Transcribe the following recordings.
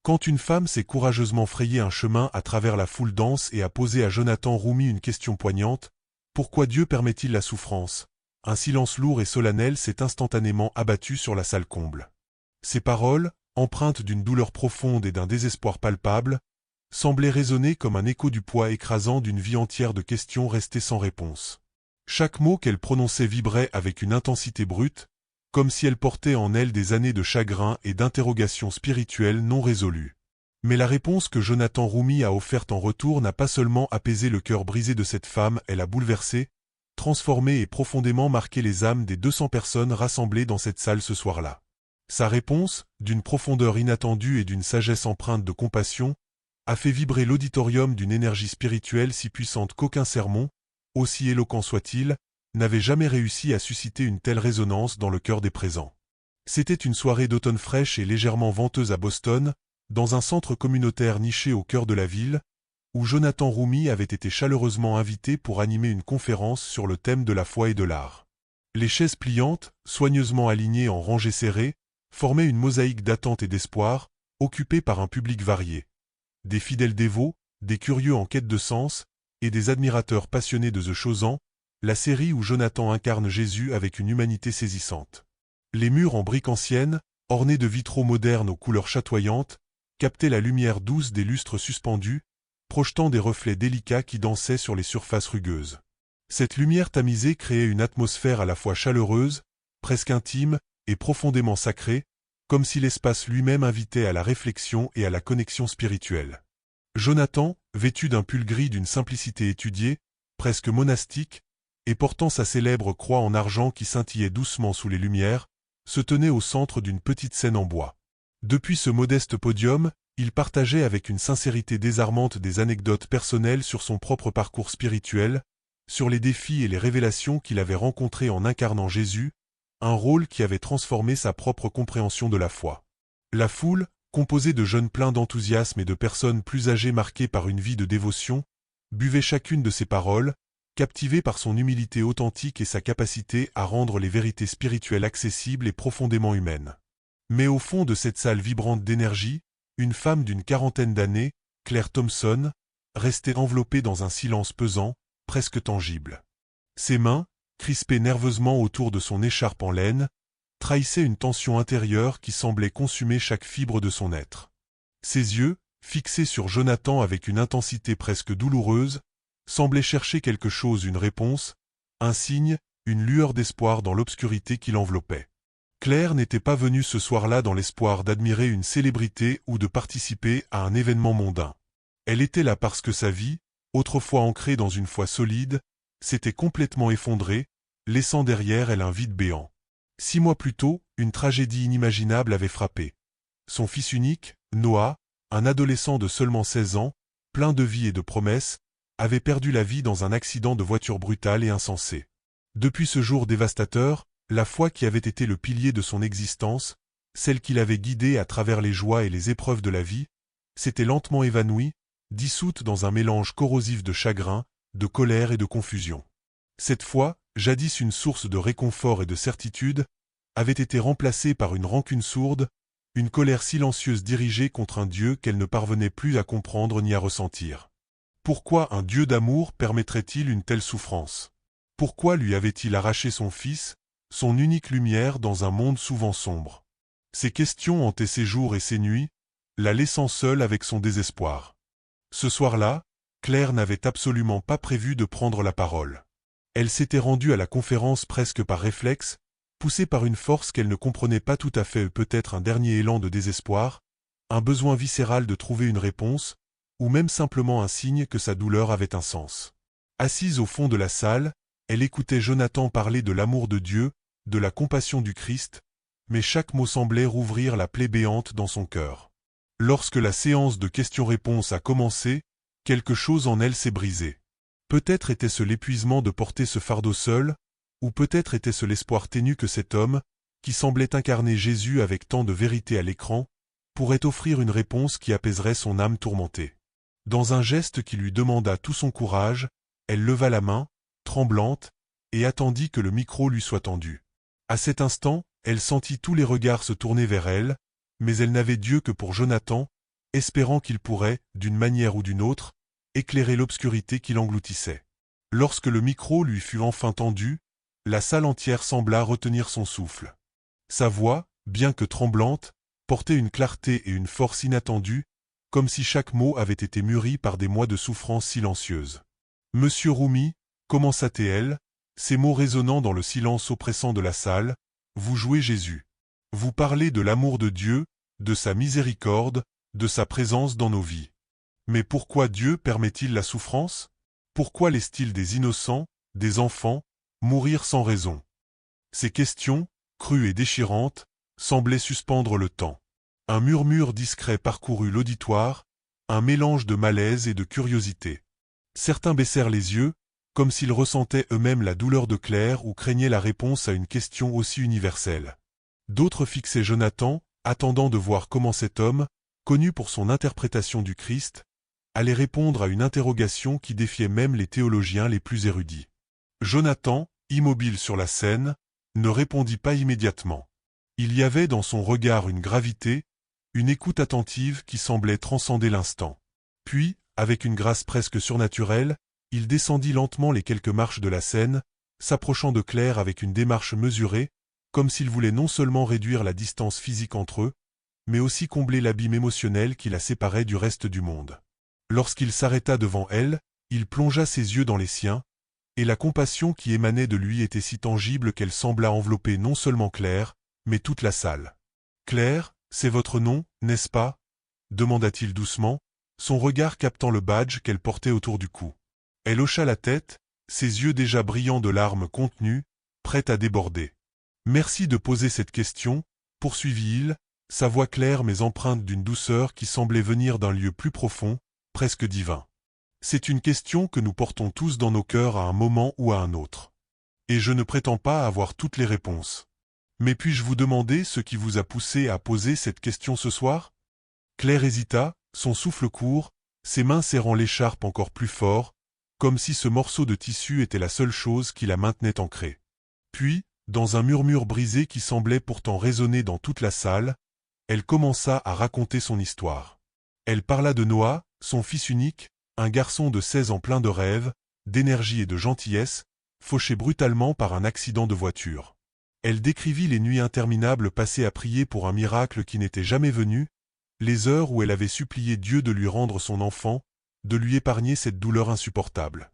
Quand une femme s'est courageusement frayé un chemin à travers la foule dense et a posé à Jonathan Roumi une question poignante, pourquoi Dieu permet-il la souffrance? Un silence lourd et solennel s'est instantanément abattu sur la salle comble. Ces paroles, empreintes d'une douleur profonde et d'un désespoir palpable, semblaient résonner comme un écho du poids écrasant d'une vie entière de questions restées sans réponse. Chaque mot qu'elle prononçait vibrait avec une intensité brute, comme si elle portait en elle des années de chagrin et d'interrogations spirituelles non résolues. Mais la réponse que Jonathan Roumi a offerte en retour n'a pas seulement apaisé le cœur brisé de cette femme, elle a bouleversé, transformé et profondément marqué les âmes des 200 personnes rassemblées dans cette salle ce soir-là. Sa réponse, d'une profondeur inattendue et d'une sagesse empreinte de compassion, a fait vibrer l'auditorium d'une énergie spirituelle si puissante qu'aucun sermon, aussi éloquent soit-il, n'avait jamais réussi à susciter une telle résonance dans le cœur des présents. C'était une soirée d'automne fraîche et légèrement venteuse à Boston, dans un centre communautaire niché au cœur de la ville, où Jonathan Roumi avait été chaleureusement invité pour animer une conférence sur le thème de la foi et de l'art. Les chaises pliantes, soigneusement alignées en rangées serrées, formaient une mosaïque d'attente et d'espoir, occupée par un public varié. Des fidèles dévots, des curieux en quête de sens, et des admirateurs passionnés de The Chosen, la série où Jonathan incarne Jésus avec une humanité saisissante. Les murs en briques anciennes, ornés de vitraux modernes aux couleurs chatoyantes, captaient la lumière douce des lustres suspendus, projetant des reflets délicats qui dansaient sur les surfaces rugueuses. Cette lumière tamisée créait une atmosphère à la fois chaleureuse, presque intime, et profondément sacrée, comme si l'espace lui-même invitait à la réflexion et à la connexion spirituelle. Jonathan, vêtu d'un pull gris d'une simplicité étudiée, presque monastique, et portant sa célèbre croix en argent qui scintillait doucement sous les lumières, se tenait au centre d'une petite scène en bois. Depuis ce modeste podium, il partageait avec une sincérité désarmante des anecdotes personnelles sur son propre parcours spirituel, sur les défis et les révélations qu'il avait rencontrés en incarnant Jésus, un rôle qui avait transformé sa propre compréhension de la foi. La foule, composée de jeunes pleins d'enthousiasme et de personnes plus âgées marquées par une vie de dévotion, buvait chacune de ses paroles, captivée par son humilité authentique et sa capacité à rendre les vérités spirituelles accessibles et profondément humaines. Mais au fond de cette salle vibrante d'énergie, une femme d'une quarantaine d'années, Claire Thompson, restait enveloppée dans un silence pesant, presque tangible. Ses mains, crispées nerveusement autour de son écharpe en laine, trahissaient une tension intérieure qui semblait consumer chaque fibre de son être. Ses yeux, fixés sur Jonathan avec une intensité presque douloureuse, semblaient chercher quelque chose, une réponse, un signe, une lueur d'espoir dans l'obscurité qui l'enveloppait. Claire n'était pas venue ce soir-là dans l'espoir d'admirer une célébrité ou de participer à un événement mondain. Elle était là parce que sa vie, autrefois ancrée dans une foi solide, s'était complètement effondrée, laissant derrière elle un vide béant. 6 mois plus tôt, une tragédie inimaginable avait frappé. Son fils unique, Noah, un adolescent de seulement 16 ans, plein de vie et de promesses, avait perdu la vie dans un accident de voiture brutal et insensé. Depuis ce jour dévastateur, la foi qui avait été le pilier de son existence, celle qui l'avait guidé à travers les joies et les épreuves de la vie, s'était lentement évanouie, dissoute dans un mélange corrosif de chagrin, de colère et de confusion. Cette foi, jadis une source de réconfort et de certitude, avait été remplacée par une rancune sourde, une colère silencieuse dirigée contre un Dieu qu'elle ne parvenait plus à comprendre ni à ressentir. Pourquoi un Dieu d'amour permettrait-il une telle souffrance? Pourquoi lui avait-il arraché son fils, son unique lumière dans un monde souvent sombre? Ces questions hantaient ses jours et ses nuits, la laissant seule avec son désespoir. Ce soir-là, Claire n'avait absolument pas prévu de prendre la parole. Elle s'était rendue à la conférence presque par réflexe, poussée par une force qu'elle ne comprenait pas tout à fait, peut-être un dernier élan de désespoir, un besoin viscéral de trouver une réponse, ou même simplement un signe que sa douleur avait un sens. Assise au fond de la salle, elle écoutait Jonathan parler de l'amour de Dieu, de la compassion du Christ, mais chaque mot semblait rouvrir la plaie béante dans son cœur. Lorsque la séance de questions-réponses a commencé, quelque chose en elle s'est brisé. Peut-être était-ce l'épuisement de porter ce fardeau seul, ou peut-être était-ce l'espoir ténu que cet homme, qui semblait incarner Jésus avec tant de vérité à l'écran, pourrait offrir une réponse qui apaiserait son âme tourmentée. Dans un geste qui lui demanda tout son courage, elle leva la main, tremblante, et attendit que le micro lui soit tendu. À cet instant, elle sentit tous les regards se tourner vers elle, mais elle n'avait d'yeux que pour Jonathan, espérant qu'il pourrait, d'une manière ou d'une autre, éclairer l'obscurité qui l'engloutissait. Lorsque le micro lui fut enfin tendu, la salle entière sembla retenir son souffle. Sa voix, bien que tremblante, portait une clarté et une force inattendues, comme si chaque mot avait été mûri par des mois de souffrance silencieuse. « Monsieur Rumi, commença-t-elle, ces mots résonnant dans le silence oppressant de la salle, vous jouez Jésus. Vous parlez de l'amour de Dieu, de sa miséricorde, de sa présence dans nos vies. Mais pourquoi Dieu permet-il la souffrance? Pourquoi laisse-t-il des innocents, des enfants, mourir sans raison? » Ces questions, crues et déchirantes, semblaient suspendre le temps. Un murmure discret parcourut l'auditoire, un mélange de malaise et de curiosité. Certains baissèrent les yeux, comme s'ils ressentaient eux-mêmes la douleur de Claire ou craignaient la réponse à une question aussi universelle. D'autres fixaient Jonathan, attendant de voir comment cet homme, connu pour son interprétation du Christ, allait répondre à une interrogation qui défiait même les théologiens les plus érudits. Jonathan, immobile sur la scène, ne répondit pas immédiatement. Il y avait dans son regard une gravité, une écoute attentive qui semblait transcender l'instant. Puis, avec une grâce presque surnaturelle, il descendit lentement les quelques marches de la scène, s'approchant de Claire avec une démarche mesurée, comme s'il voulait non seulement réduire la distance physique entre eux, mais aussi combler l'abîme émotionnel qui la séparait du reste du monde. Lorsqu'il s'arrêta devant elle, il plongea ses yeux dans les siens, et la compassion qui émanait de lui était si tangible qu'elle sembla envelopper non seulement Claire, mais toute la salle. « Claire, c'est votre nom, n'est-ce pas » demanda-t-il doucement, son regard captant le badge qu'elle portait autour du cou. Elle hocha la tête, ses yeux déjà brillants de larmes contenues, prêts à déborder. « Merci de poser cette question, poursuivit-il, sa voix claire mais empreinte d'une douceur qui semblait venir d'un lieu plus profond, presque divin. C'est une question que nous portons tous dans nos cœurs à un moment ou à un autre. Et je ne prétends pas avoir toutes les réponses. Mais puis-je vous demander ce qui vous a poussé à poser cette question ce soir » Claire hésita, son souffle court, ses mains serrant l'écharpe encore plus fort, comme si ce morceau de tissu était la seule chose qui la maintenait ancrée. Puis, dans un murmure brisé qui semblait pourtant résonner dans toute la salle, elle commença à raconter son histoire. Elle parla de Noah, son fils unique, un garçon de 16 ans plein de rêves, d'énergie et de gentillesse, fauché brutalement par un accident de voiture. Elle décrivit les nuits interminables passées à prier pour un miracle qui n'était jamais venu, les heures où elle avait supplié Dieu de lui rendre son enfant, de lui épargner cette douleur insupportable.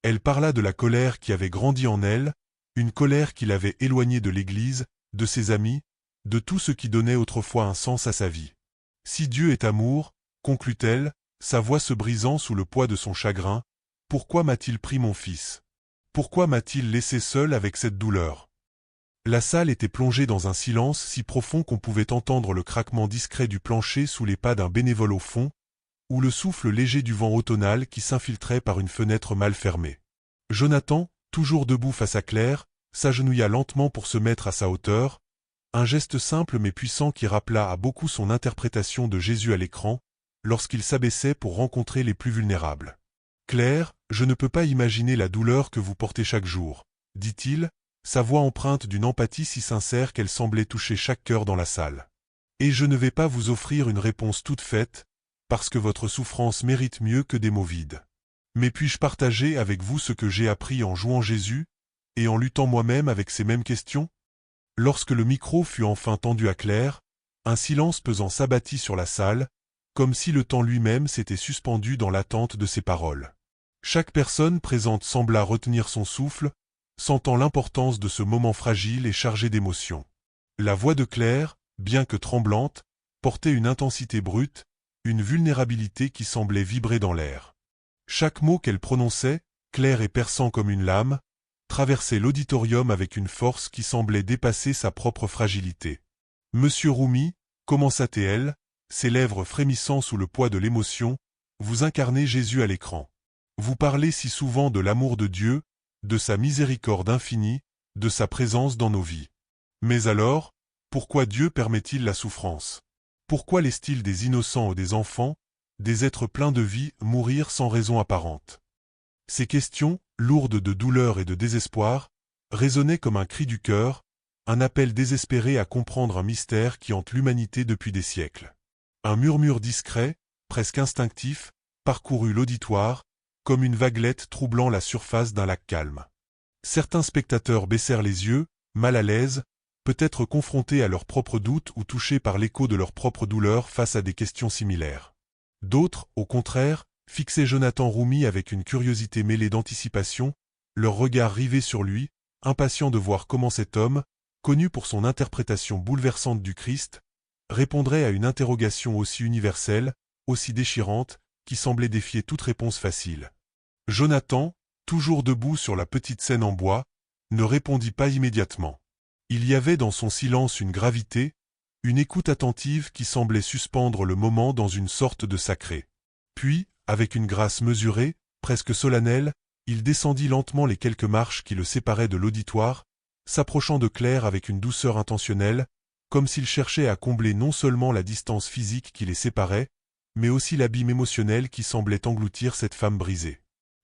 Elle parla de la colère qui avait grandi en elle, une colère qui l'avait éloignée de l'Église, de ses amis, de tout ce qui donnait autrefois un sens à sa vie. « Si Dieu est amour, conclut-elle, sa voix se brisant sous le poids de son chagrin, pourquoi m'a-t-il pris mon fils? Pourquoi m'a-t-il laissé seul avec cette douleur ?» La salle était plongée dans un silence si profond qu'on pouvait entendre le craquement discret du plancher sous les pas d'un bénévole au fond, ou le souffle léger du vent automnal qui s'infiltrait par une fenêtre mal fermée. Jonathan, toujours debout face à Claire, s'agenouilla lentement pour se mettre à sa hauteur, un geste simple mais puissant qui rappela à beaucoup son interprétation de Jésus à l'écran, lorsqu'il s'abaissait pour rencontrer les plus vulnérables. « Claire, je ne peux pas imaginer la douleur que vous portez chaque jour, » dit-il, sa voix empreinte d'une empathie si sincère qu'elle semblait toucher chaque cœur dans la salle. « Et je ne vais pas vous offrir une réponse toute faite, parce que votre souffrance mérite mieux que des mots vides. Mais puis-je partager avec vous ce que j'ai appris en jouant Jésus, et en luttant moi-même avec ces mêmes questions ?» Lorsque le micro fut enfin tendu à Claire, un silence pesant s'abattit sur la salle, comme si le temps lui-même s'était suspendu dans l'attente de ses paroles. Chaque personne présente sembla retenir son souffle, sentant l'importance de ce moment fragile et chargé d'émotions. La voix de Claire, bien que tremblante, portait une intensité brute, une vulnérabilité qui semblait vibrer dans l'air. Chaque mot qu'elle prononçait, clair et perçant comme une lame, traversait l'auditorium avec une force qui semblait dépasser sa propre fragilité. « Monsieur Rumi, commença-t-elle, ses lèvres frémissant sous le poids de l'émotion, vous incarnez Jésus à l'écran. Vous parlez si souvent de l'amour de Dieu, de sa miséricorde infinie, de sa présence dans nos vies. Mais alors, pourquoi Dieu permet-il la souffrance? Pourquoi laisse-t-il des innocents ou des enfants, des êtres pleins de vie, mourir sans raison apparente? » Ces questions, lourdes de douleur et de désespoir, résonnaient comme un cri du cœur, un appel désespéré à comprendre un mystère qui hante l'humanité depuis des siècles. Un murmure discret, presque instinctif, parcourut l'auditoire, comme une vaguelette troublant la surface d'un lac calme. Certains spectateurs baissèrent les yeux, mal à l'aise, peut-être confrontés à leurs propres doutes ou touchés par l'écho de leur propre douleur face à des questions similaires. D'autres, au contraire, fixaient Jonathan Roumi avec une curiosité mêlée d'anticipation, leur regard rivé sur lui, impatients de voir comment cet homme, connu pour son interprétation bouleversante du Christ, répondrait à une interrogation aussi universelle, aussi déchirante, qui semblait défier toute réponse facile. Jonathan, toujours debout sur la petite scène en bois, ne répondit pas immédiatement. Il y avait dans son silence une gravité, une écoute attentive qui semblait suspendre le moment dans une sorte de sacré. Puis, avec une grâce mesurée, presque solennelle, il descendit lentement les quelques marches qui le séparaient de l'auditoire, s'approchant de Claire avec une douceur intentionnelle, comme s'il cherchait à combler non seulement la distance physique qui les séparait, mais aussi l'abîme émotionnel qui semblait engloutir cette femme brisée.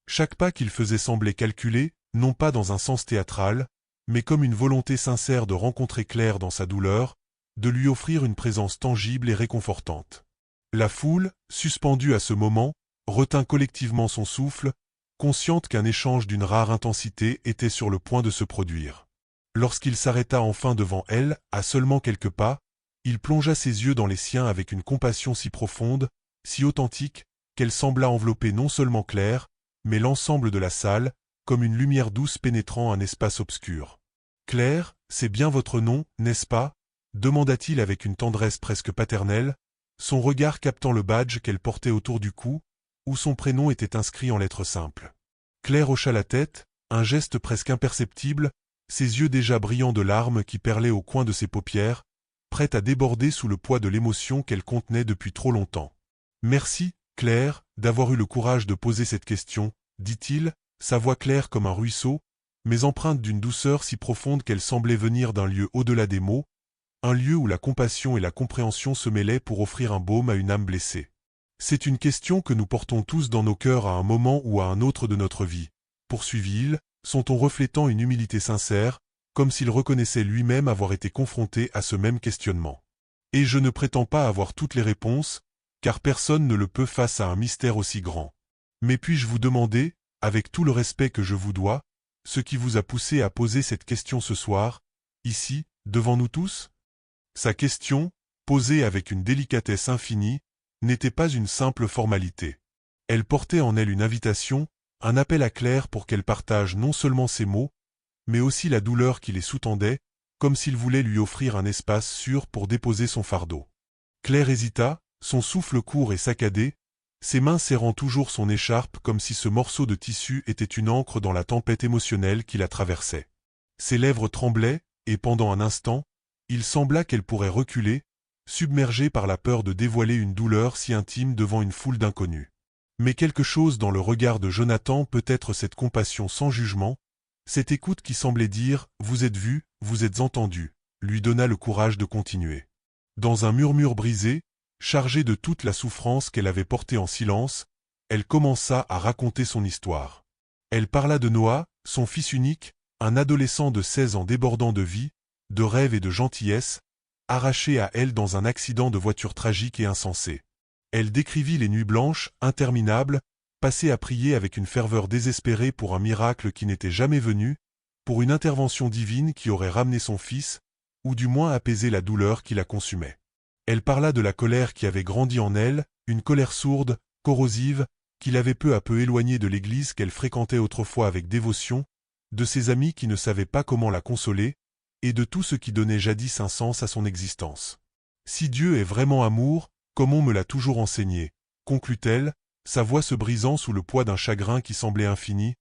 Chaque pas qu'il faisait semblait calculé, non pas dans un sens théâtral, mais comme une volonté sincère de rencontrer Claire dans sa douleur, de lui offrir une présence tangible et réconfortante. La foule, suspendue à ce moment, retint collectivement son souffle, consciente qu'un échange d'une rare intensité était sur le point de se produire. Lorsqu'il s'arrêta enfin devant elle, à seulement quelques pas, il plongea ses yeux dans les siens avec une compassion si profonde, si authentique, qu'elle sembla envelopper non seulement Claire, mais l'ensemble de la salle, comme une lumière douce pénétrant un espace obscur. « Claire, c'est bien votre nom, n'est-ce pas ?» demanda-t-il avec une tendresse presque paternelle, son regard captant le badge qu'elle portait autour du cou, où son prénom était inscrit en lettres simples. Claire hocha la tête, un geste presque imperceptible, ses yeux déjà brillants de larmes qui perlaient au coin de ses paupières, prête à déborder sous le poids de l'émotion qu'elle contenait depuis trop longtemps. « Merci, Claire, d'avoir eu le courage de poser cette question, » dit-il, sa voix claire comme un ruisseau, mais empreinte d'une douceur si profonde qu'elle semblait venir d'un lieu au-delà des mots, un lieu où la compassion et la compréhension se mêlaient pour offrir un baume à une âme blessée. C'est une question que nous portons tous dans nos cœurs à un moment ou à un autre de notre vie, poursuivit-il, son ton reflétant une humilité sincère, comme s'il reconnaissait lui-même avoir été confronté à ce même questionnement. Et je ne prétends pas avoir toutes les réponses, car personne ne le peut face à un mystère aussi grand. Mais puis-je vous demander, avec tout le respect que je vous dois, ce qui vous a poussé à poser cette question ce soir, ici, devant nous tous ? Sa question, posée avec une délicatesse infinie, n'était pas une simple formalité. Elle portait en elle une invitation, un appel à Claire pour qu'elle partage non seulement ses mots, mais aussi la douleur qui les sous-tendait, comme s'il voulait lui offrir un espace sûr pour déposer son fardeau. Claire hésita, son souffle court et saccadé, ses mains serrant toujours son écharpe comme si ce morceau de tissu était une encre dans la tempête émotionnelle qui la traversait. Ses lèvres tremblaient, et pendant un instant, il sembla qu'elle pourrait reculer, submergée par la peur de dévoiler une douleur si intime devant une foule d'inconnus. Mais quelque chose dans le regard de Jonathan, peut-être cette compassion sans jugement, cette écoute qui semblait dire « vous êtes vu, vous êtes entendu », lui donna le courage de continuer. Dans un murmure brisé, chargé de toute la souffrance qu'elle avait portée en silence, elle commença à raconter son histoire. Elle parla de Noah, son fils unique, un adolescent de 16 ans débordant de vie, de rêve et de gentillesse, arraché à elle dans un accident de voiture tragique et insensé. Elle décrivit les nuits blanches, interminables, passées à prier avec une ferveur désespérée pour un miracle qui n'était jamais venu, pour une intervention divine qui aurait ramené son fils, ou du moins apaisé la douleur qui la consumait. Elle parla de la colère qui avait grandi en elle, une colère sourde, corrosive, qui l'avait peu à peu éloignée de l'église qu'elle fréquentait autrefois avec dévotion, de ses amis qui ne savaient pas comment la consoler, et de tout ce qui donnait jadis un sens à son existence. Si Dieu est vraiment amour, comme on me l'a toujours enseigné, conclut-elle, sa voix se brisant sous le poids d'un chagrin qui semblait infini,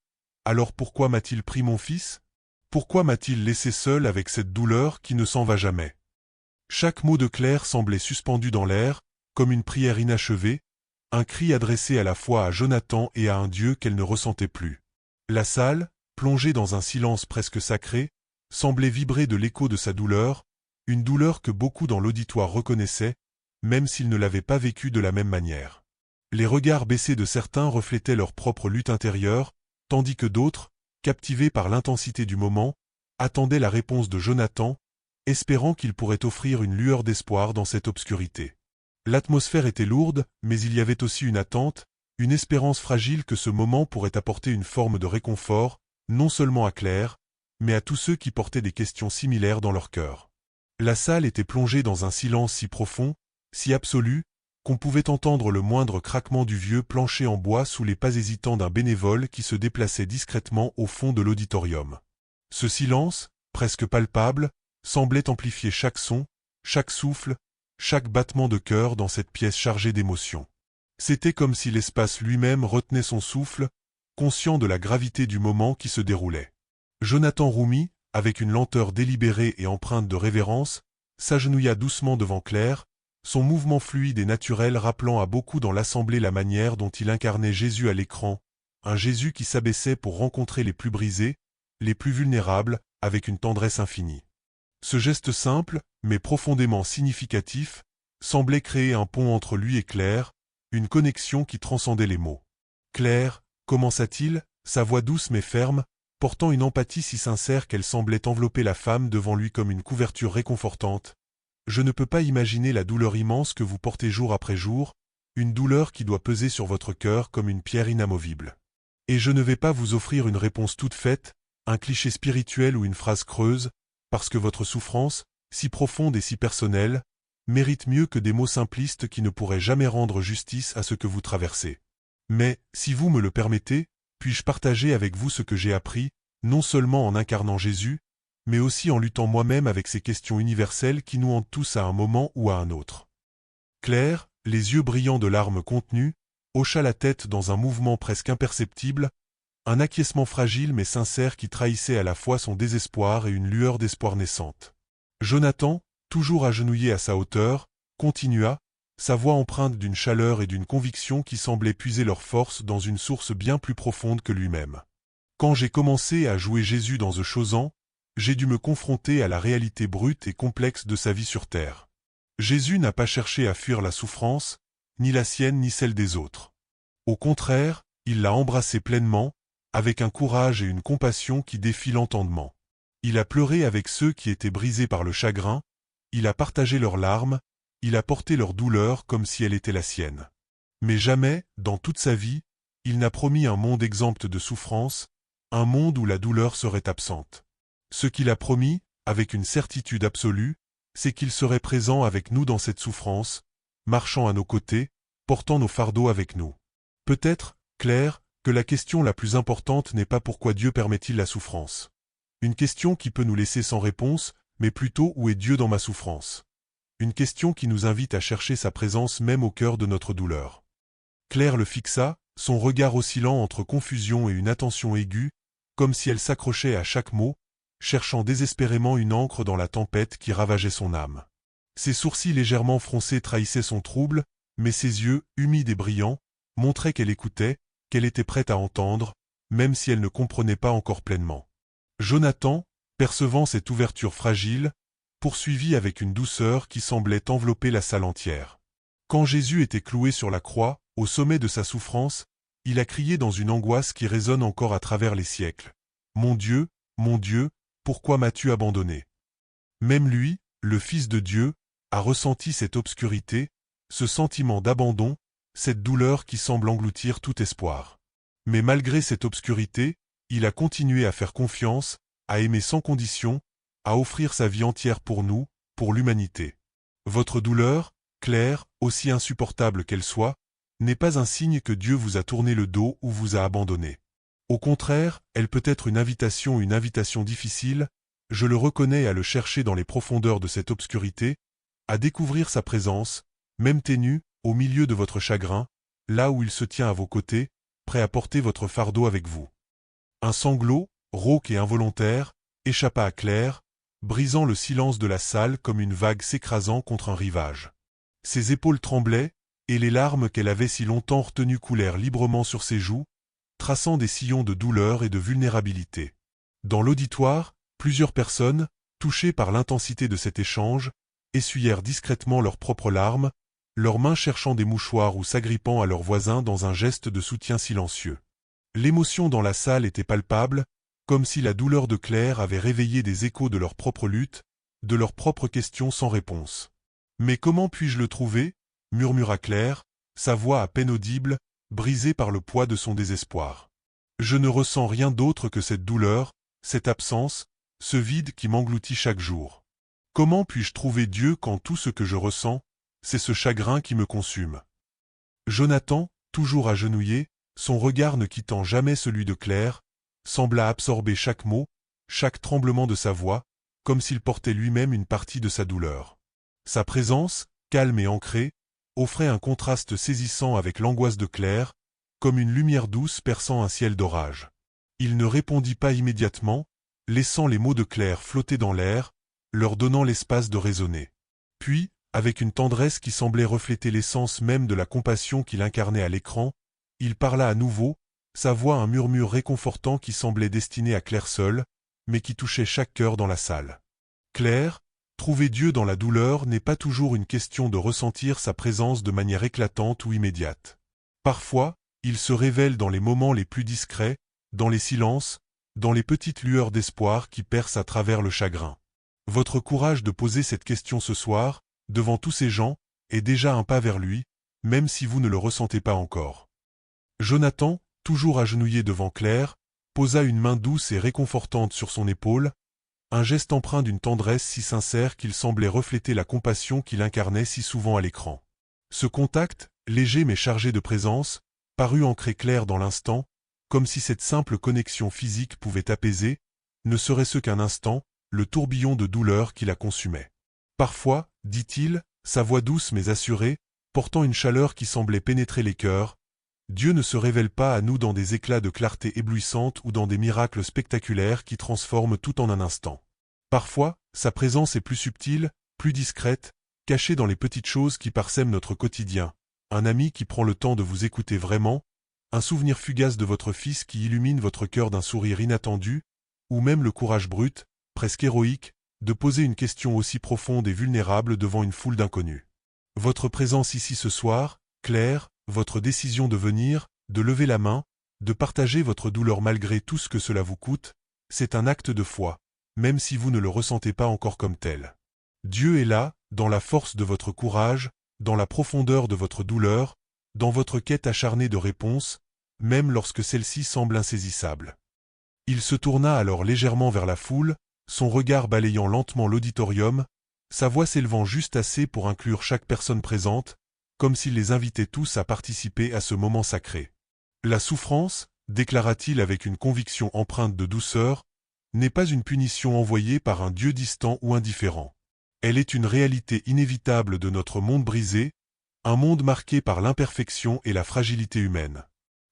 alors pourquoi m'a-t-il pris mon fils ? Pourquoi m'a-t-il laissé seul avec cette douleur qui ne s'en va jamais ? Chaque mot de Claire semblait suspendu dans l'air, comme une prière inachevée, un cri adressé à la fois à Jonathan et à un Dieu qu'elle ne ressentait plus. La salle, plongée dans un silence presque sacré, semblait vibrer de l'écho de sa douleur, une douleur que beaucoup dans l'auditoire reconnaissaient, même s'ils ne l'avaient pas vécue de la même manière. Les regards baissés de certains reflétaient leur propre lutte intérieure, tandis que d'autres, captivés par l'intensité du moment, attendaient la réponse de Jonathan, espérant qu'il pourrait offrir une lueur d'espoir dans cette obscurité. L'atmosphère était lourde, mais il y avait aussi une attente, une espérance fragile que ce moment pourrait apporter une forme de réconfort, non seulement à Claire, mais à tous ceux qui portaient des questions similaires dans leur cœur. La salle était plongée dans un silence si profond, si absolu, qu'on pouvait entendre le moindre craquement du vieux plancher en bois sous les pas hésitants d'un bénévole qui se déplaçait discrètement au fond de l'auditorium. Ce silence, presque palpable, semblait amplifier chaque son, chaque souffle, chaque battement de cœur dans cette pièce chargée d'émotions. C'était comme si l'espace lui-même retenait son souffle, conscient de la gravité du moment qui se déroulait. Jonathan Roumi, avec une lenteur délibérée et empreinte de révérence, s'agenouilla doucement devant Claire, son mouvement fluide et naturel rappelant à beaucoup dans l'assemblée la manière dont il incarnait Jésus à l'écran, un Jésus qui s'abaissait pour rencontrer les plus brisés, les plus vulnérables, avec une tendresse infinie. Ce geste simple, mais profondément significatif, semblait créer un pont entre lui et Claire, une connexion qui transcendait les mots. « Claire » commença-t-il, sa voix douce mais ferme, portant une empathie si sincère qu'elle semblait envelopper la femme devant lui comme une couverture réconfortante. « Je ne peux pas imaginer la douleur immense que vous portez jour après jour, une douleur qui doit peser sur votre cœur comme une pierre inamovible. Et je ne vais pas vous offrir une réponse toute faite, un cliché spirituel ou une phrase creuse, parce que votre souffrance, si profonde et si personnelle, mérite mieux que des mots simplistes qui ne pourraient jamais rendre justice à ce que vous traversez. Mais, si vous me le permettez, puis-je partager avec vous ce que j'ai appris, non seulement en incarnant Jésus, mais aussi en luttant moi-même avec ces questions universelles qui nous hantent tous à un moment ou à un autre. » Claire, les yeux brillants de larmes contenues, hocha la tête dans un mouvement presque imperceptible, un acquiescement fragile mais sincère qui trahissait à la fois son désespoir et une lueur d'espoir naissante. Jonathan, toujours agenouillé à sa hauteur, continua, sa voix empreinte d'une chaleur et d'une conviction qui semblaient puiser leur force dans une source bien plus profonde que lui-même. Quand j'ai commencé à jouer Jésus dans The Chosen, j'ai dû me confronter à la réalité brute et complexe de sa vie sur terre. Jésus n'a pas cherché à fuir la souffrance, ni la sienne ni celle des autres. Au contraire, il l'a embrassée pleinement, avec un courage et une compassion qui défient l'entendement. Il a pleuré avec ceux qui étaient brisés par le chagrin, il a partagé leurs larmes, il a porté leur douleur comme si elle était la sienne. Mais jamais, dans toute sa vie, il n'a promis un monde exempt de souffrance, un monde où la douleur serait absente. Ce qu'il a promis, avec une certitude absolue, c'est qu'il serait présent avec nous dans cette souffrance, marchant à nos côtés, portant nos fardeaux avec nous. Peut-être, Claire, que la question la plus importante n'est pas pourquoi Dieu permet-il la souffrance. Une question qui peut nous laisser sans réponse, mais plutôt où est Dieu dans ma souffrance. Une question qui nous invite à chercher sa présence même au cœur de notre douleur. Claire le fixa, son regard oscillant entre confusion et une attention aiguë, comme si elle s'accrochait à chaque mot, cherchant désespérément une ancre dans la tempête qui ravageait son âme. Ses sourcils légèrement froncés trahissaient son trouble, mais ses yeux, humides et brillants, montraient qu'elle écoutait, qu'elle était prête à entendre, même si elle ne comprenait pas encore pleinement. Jonathan, percevant cette ouverture fragile, poursuivit avec une douceur qui semblait envelopper la salle entière. Quand Jésus était cloué sur la croix, au sommet de sa souffrance, il a crié dans une angoisse qui résonne encore à travers les siècles. « Mon Dieu, pourquoi m'as-tu abandonné ?» Même lui, le Fils de Dieu, a ressenti cette obscurité, ce sentiment d'abandon, cette douleur qui semble engloutir tout espoir. Mais malgré cette obscurité, il a continué à faire confiance, à aimer sans condition, à offrir sa vie entière pour nous, pour l'humanité. Votre douleur, Claire, aussi insupportable qu'elle soit, n'est pas un signe que Dieu vous a tourné le dos ou vous a abandonné. Au contraire, elle peut être une invitation difficile, je le reconnais, à le chercher dans les profondeurs de cette obscurité, à découvrir sa présence, même ténue, au milieu de votre chagrin, là où il se tient à vos côtés, prêt à porter votre fardeau avec vous. Un sanglot, rauque et involontaire, échappa à Claire, brisant le silence de la salle comme une vague s'écrasant contre un rivage. Ses épaules tremblaient, et les larmes qu'elle avait si longtemps retenues coulèrent librement sur ses joues, traçant des sillons de douleur et de vulnérabilité. Dans l'auditoire, plusieurs personnes, touchées par l'intensité de cet échange, essuyèrent discrètement leurs propres larmes, leurs mains cherchant des mouchoirs ou s'agrippant à leurs voisins dans un geste de soutien silencieux. L'émotion dans la salle était palpable, comme si la douleur de Claire avait réveillé des échos de leur propre lutte, de leurs propres questions sans réponse. « Mais comment puis-je le trouver ? murmura Claire, sa voix à peine audible, brisée par le poids de son désespoir. Je ne ressens rien d'autre que cette douleur, cette absence, ce vide qui m'engloutit chaque jour. Comment puis-je trouver Dieu quand tout ce que je ressens, c'est ce chagrin qui me consume? Jonathan, toujours agenouillé, son regard ne quittant jamais celui de Claire, sembla absorber chaque mot, chaque tremblement de sa voix, comme s'il portait lui-même une partie de sa douleur. Sa présence, calme et ancrée, offrait un contraste saisissant avec l'angoisse de Claire, comme une lumière douce perçant un ciel d'orage. Il ne répondit pas immédiatement, laissant les mots de Claire flotter dans l'air, leur donnant l'espace de résonner. Puis, avec une tendresse qui semblait refléter l'essence même de la compassion qu'il incarnait à l'écran, il parla à nouveau, sa voix un murmure réconfortant qui semblait destiné à Claire seule, mais qui touchait chaque cœur dans la salle. Claire, trouver Dieu dans la douleur n'est pas toujours une question de ressentir sa présence de manière éclatante ou immédiate. Parfois, il se révèle dans les moments les plus discrets, dans les silences, dans les petites lueurs d'espoir qui percent à travers le chagrin. Votre courage de poser cette question ce soir, devant tous ces gens, est déjà un pas vers lui, même si vous ne le ressentez pas encore. Jonathan, toujours agenouillé devant Claire, posa une main douce et réconfortante sur son épaule, un geste empreint d'une tendresse si sincère qu'il semblait refléter la compassion qu'il incarnait si souvent à l'écran. Ce contact, léger mais chargé de présence, parut ancrer Claire dans l'instant, comme si cette simple connexion physique pouvait apaiser, ne serait-ce qu'un instant, le tourbillon de douleur qui la consumait. Parfois, dit-il, sa voix douce mais assurée, portant une chaleur qui semblait pénétrer les cœurs, Dieu ne se révèle pas à nous dans des éclats de clarté éblouissante ou dans des miracles spectaculaires qui transforment tout en un instant. Parfois, sa présence est plus subtile, plus discrète, cachée dans les petites choses qui parsèment notre quotidien. Un ami qui prend le temps de vous écouter vraiment, un souvenir fugace de votre fils qui illumine votre cœur d'un sourire inattendu, ou même le courage brut, presque héroïque, de poser une question aussi profonde et vulnérable devant une foule d'inconnus. Votre présence ici ce soir, Claire, votre décision de venir, de lever la main, de partager votre douleur malgré tout ce que cela vous coûte, c'est un acte de foi, même si vous ne le ressentez pas encore comme tel. Dieu est là, dans la force de votre courage, dans la profondeur de votre douleur, dans votre quête acharnée de réponses, même lorsque celle-ci semble insaisissable. Il se tourna alors légèrement vers la foule, son regard balayant lentement l'auditorium, sa voix s'élevant juste assez pour inclure chaque personne présente, comme s'il les invitait tous à participer à ce moment sacré. La souffrance, déclara-t-il avec une conviction empreinte de douceur, n'est pas une punition envoyée par un Dieu distant ou indifférent. Elle est une réalité inévitable de notre monde brisé, un monde marqué par l'imperfection et la fragilité humaine.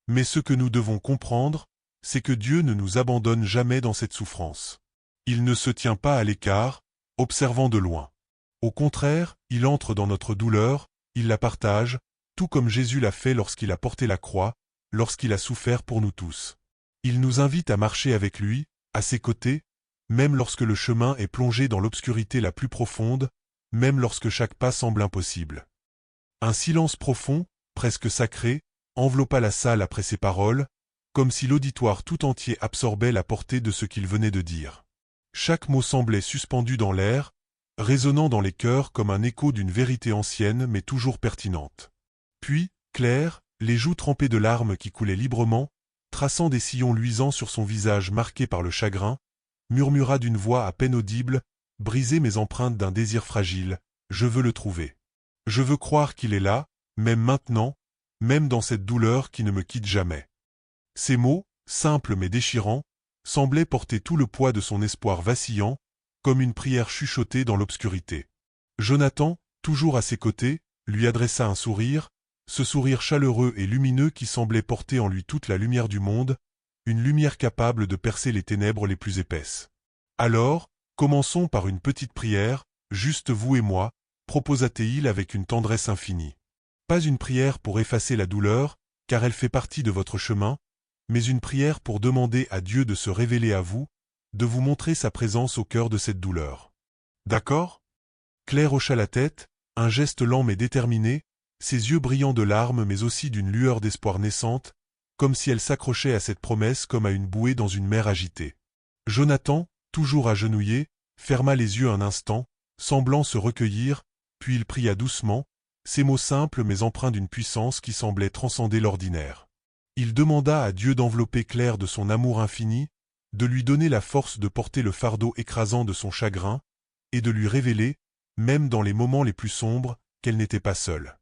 Mais ce que nous devons comprendre, c'est que Dieu ne nous abandonne jamais dans cette souffrance. Il ne se tient pas à l'écart, observant de loin. Au contraire, il entre dans notre douleur, il la partage, tout comme Jésus l'a fait lorsqu'il a porté la croix, lorsqu'il a souffert pour nous tous. Il nous invite à marcher avec lui, à ses côtés, même lorsque le chemin est plongé dans l'obscurité la plus profonde, même lorsque chaque pas semble impossible. Un silence profond, presque sacré, enveloppa la salle après ces paroles, comme si l'auditoire tout entier absorbait la portée de ce qu'il venait de dire. Chaque mot semblait suspendu dans l'air, résonnant dans les cœurs comme un écho d'une vérité ancienne mais toujours pertinente. Puis, Claire, les joues trempées de larmes qui coulaient librement, traçant des sillons luisants sur son visage marqué par le chagrin, murmura d'une voix à peine audible, brisée mais empreinte d'un désir fragile, « Je veux le trouver. Je veux croire qu'il est là, même maintenant, même dans cette douleur qui ne me quitte jamais. » Ces mots, simples mais déchirants, semblaient porter tout le poids de son espoir vacillant, comme une prière chuchotée dans l'obscurité. Jonathan, toujours à ses côtés, lui adressa un sourire, ce sourire chaleureux et lumineux qui semblait porter en lui toute la lumière du monde, une lumière capable de percer les ténèbres les plus épaisses. Alors, commençons par une petite prière, juste vous et moi, proposa-t-il avec une tendresse infinie. Pas une prière pour effacer la douleur, car elle fait partie de votre chemin, mais une prière pour demander à Dieu de se révéler à vous, de vous montrer sa présence au cœur de cette douleur. D'accord ? Claire hocha la tête, un geste lent mais déterminé, ses yeux brillants de larmes mais aussi d'une lueur d'espoir naissante, comme si elle s'accrochait à cette promesse comme à une bouée dans une mer agitée. Jonathan, toujours agenouillé, ferma les yeux un instant, semblant se recueillir, puis il pria doucement, ces mots simples mais empreints d'une puissance qui semblait transcender l'ordinaire. Il demanda à Dieu d'envelopper Claire de son amour infini, de lui donner la force de porter le fardeau écrasant de son chagrin, et de lui révéler, même dans les moments les plus sombres, qu'elle n'était pas seule.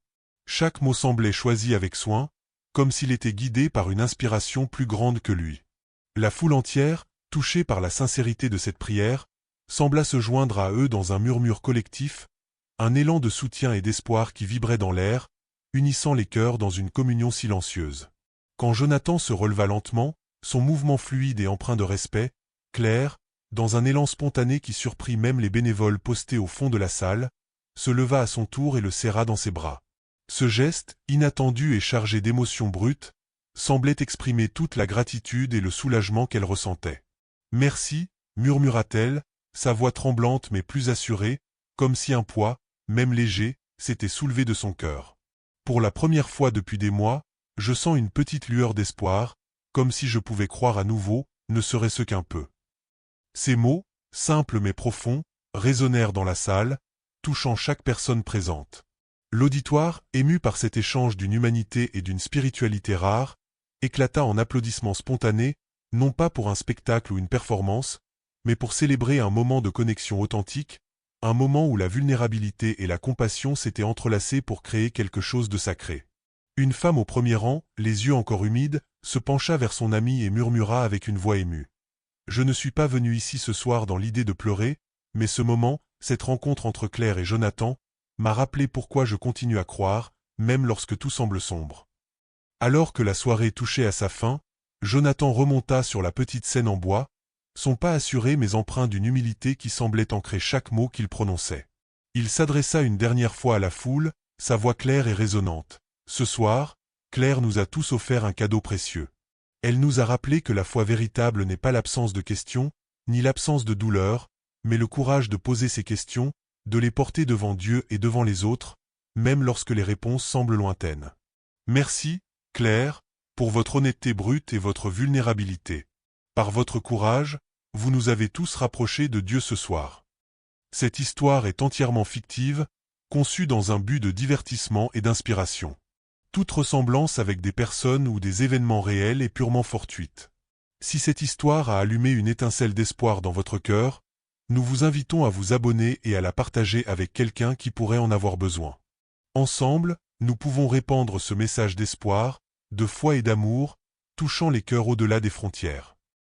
Chaque mot semblait choisi avec soin, comme s'il était guidé par une inspiration plus grande que lui. La foule entière, touchée par la sincérité de cette prière, sembla se joindre à eux dans un murmure collectif, un élan de soutien et d'espoir qui vibrait dans l'air, unissant les cœurs dans une communion silencieuse. Quand Jonathan se releva lentement, son mouvement fluide et empreint de respect, Claire, dans un élan spontané qui surprit même les bénévoles postés au fond de la salle, se leva à son tour et le serra dans ses bras. Ce geste, inattendu et chargé d'émotions brutes, semblait exprimer toute la gratitude et le soulagement qu'elle ressentait. « Merci » murmura-t-elle, sa voix tremblante mais plus assurée, comme si un poids, même léger, s'était soulevé de son cœur. « Pour la première fois depuis des mois, je sens une petite lueur d'espoir, comme si je pouvais croire à nouveau, ne serait-ce qu'un peu. » Ces mots, simples mais profonds, résonnèrent dans la salle, touchant chaque personne présente. L'auditoire, ému par cet échange d'une humanité et d'une spiritualité rare, éclata en applaudissements spontanés, non pas pour un spectacle ou une performance, mais pour célébrer un moment de connexion authentique, un moment où la vulnérabilité et la compassion s'étaient entrelacées pour créer quelque chose de sacré. Une femme au premier rang, les yeux encore humides, se pencha vers son amie et murmura avec une voix émue. « Je ne suis pas venu ici ce soir dans l'idée de pleurer, mais ce moment, cette rencontre entre Claire et Jonathan, m'a rappelé pourquoi je continue à croire, même lorsque tout semble sombre. » Alors que la soirée touchait à sa fin, Jonathan remonta sur la petite scène en bois, son pas assuré mais empreint d'une humilité qui semblait ancrer chaque mot qu'il prononçait. Il s'adressa une dernière fois à la foule, sa voix claire et résonnante. « Ce soir, Claire nous a tous offert un cadeau précieux. Elle nous a rappelé que la foi véritable n'est pas l'absence de questions, ni l'absence de douleur, mais le courage de poser ces questions, de les porter devant Dieu et devant les autres, même lorsque les réponses semblent lointaines. Merci, Claire, pour votre honnêteté brute et votre vulnérabilité. Par votre courage, vous nous avez tous rapprochés de Dieu ce soir. » Cette histoire est entièrement fictive, conçue dans un but de divertissement et d'inspiration. Toute ressemblance avec des personnes ou des événements réels est purement fortuite. Si cette histoire a allumé une étincelle d'espoir dans votre cœur, nous vous invitons à vous abonner et à la partager avec quelqu'un qui pourrait en avoir besoin. Ensemble, nous pouvons répandre ce message d'espoir, de foi et d'amour, touchant les cœurs au-delà des frontières.